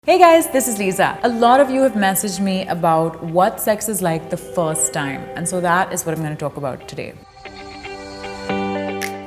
Hey guys, this is Leeza. A lot of you have messaged me about what sex is like the first time, and so that is what I'm going to talk about today.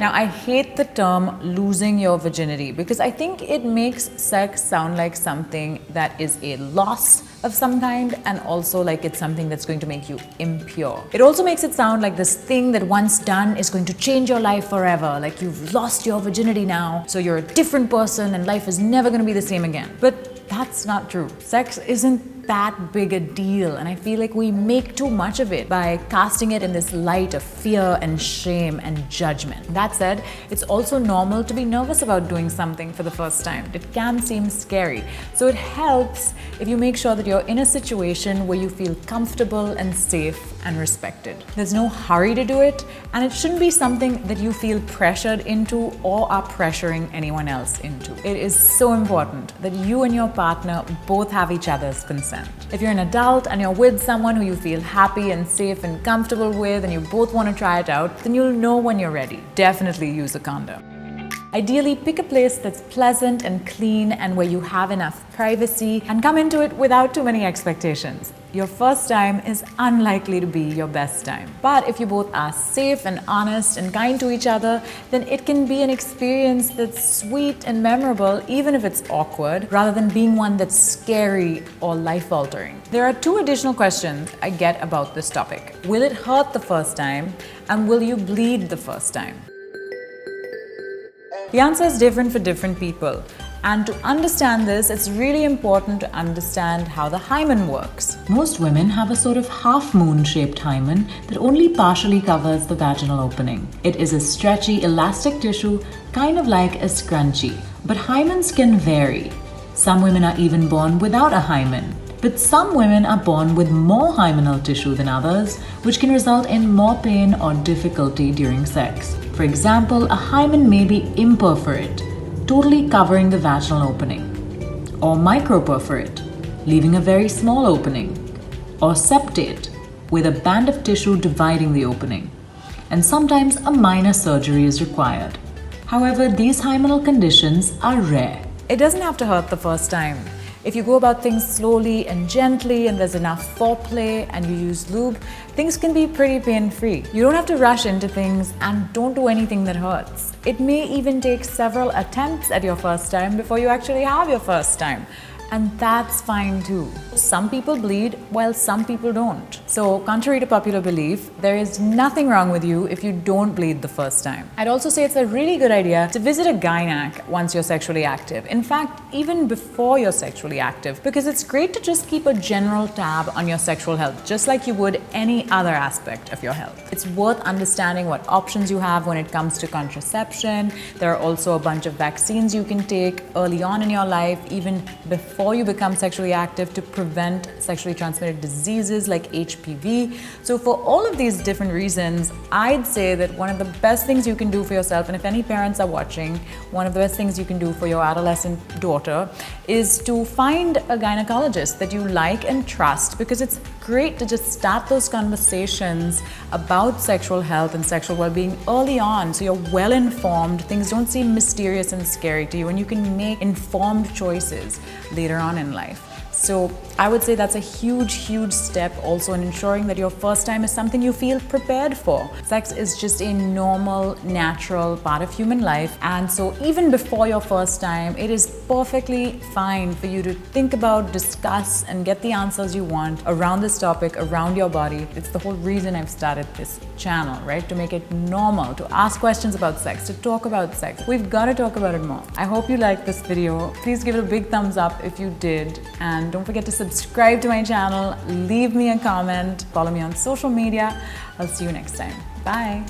Now, I hate the term losing your virginity because I think it makes sex sound like something that is a loss of some kind, and also like it's something that's going to make you impure. It also makes it sound like this thing that once done is going to change your life forever, like you've lost your virginity now, so you're a different person and life is never going to be the same again. But that's not true. Sex isn't that big a deal, and I feel like we make too much of it by casting it in this light of fear and shame and judgment. That said, it's also normal to be nervous about doing something for the first time. It can seem scary, so it helps if you make sure that you're in a situation where you feel comfortable and safe and respected. There's no hurry to do it, and it shouldn't be something that you feel pressured into or are pressuring anyone else into. It is so important that you and your partner both have each other's consent. If you're an adult and you're with someone who you feel happy and safe and comfortable with, and you both want to try it out, then you'll know when you're ready. Definitely use a condom. Ideally, pick a place that's pleasant and clean and where you have enough privacy, and come into it without too many expectations. Your first time is unlikely to be your best time. But if you both are safe and honest and kind to each other, then it can be an experience that's sweet and memorable, even if it's awkward, rather than being one that's scary or life-altering. There are two additional questions I get about this topic. Will it hurt the first time? And will you bleed the first time? The answer is different for different people. And to understand this, it's really important to understand how the hymen works. Most women have a sort of half-moon shaped hymen that only partially covers the vaginal opening. It is a stretchy, elastic tissue, kind of like a scrunchie. But hymens can vary. Some women are even born without a hymen. But some women are born with more hymenal tissue than others, which can result in more pain or difficulty during sex. For example, a hymen may be imperforate, totally covering the vaginal opening, or microperforate, leaving a very small opening, or septate, with a band of tissue dividing the opening. And sometimes a minor surgery is required. However, these hymenal conditions are rare. It doesn't have to hurt the first time. If you go about things slowly and gently, and there's enough foreplay and you use lube, things can be pretty pain-free. You don't have to rush into things, and don't do anything that hurts. It may even take several attempts at your first time before you actually have your first time. And that's fine too. Some people bleed while some people don't. So, contrary to popular belief, there is nothing wrong with you if you don't bleed the first time. I'd also say it's a really good idea to visit a gynac once you're sexually active. In fact, even before you're sexually active, because it's great to just keep a general tab on your sexual health, just like you would any other aspect of your health. It's worth understanding what options you have when it comes to contraception. There are also a bunch of vaccines you can take early on in your life, even before you become sexually active, to prevent sexually transmitted diseases like HPV. So for all of these different reasons, I'd say that one of the best things you can do for yourself, and if any parents are watching, one of the best things you can do for your adolescent daughter is to find a gynecologist that you like and trust, because it's great to just start those conversations about sexual health and sexual well-being early on, so you're well informed, things don't seem mysterious and scary to you, and you can make informed choices later on in life. So I would say that's a huge step also in ensuring that your first time is something you feel prepared for. Sex is just a normal, natural part of human life, and so even before your first time, it is perfectly fine for you to think about, discuss, and get the answers you want around this topic, around your body. It's the whole reason I've started this channel, right? To make it normal, to ask questions about sex, to talk about sex. We've got to talk about it more. I hope you liked this video. Please give it a big thumbs up if you did, and don't forget to subscribe to my channel, leave me a comment, follow me on social media. I'll see you next time. Bye.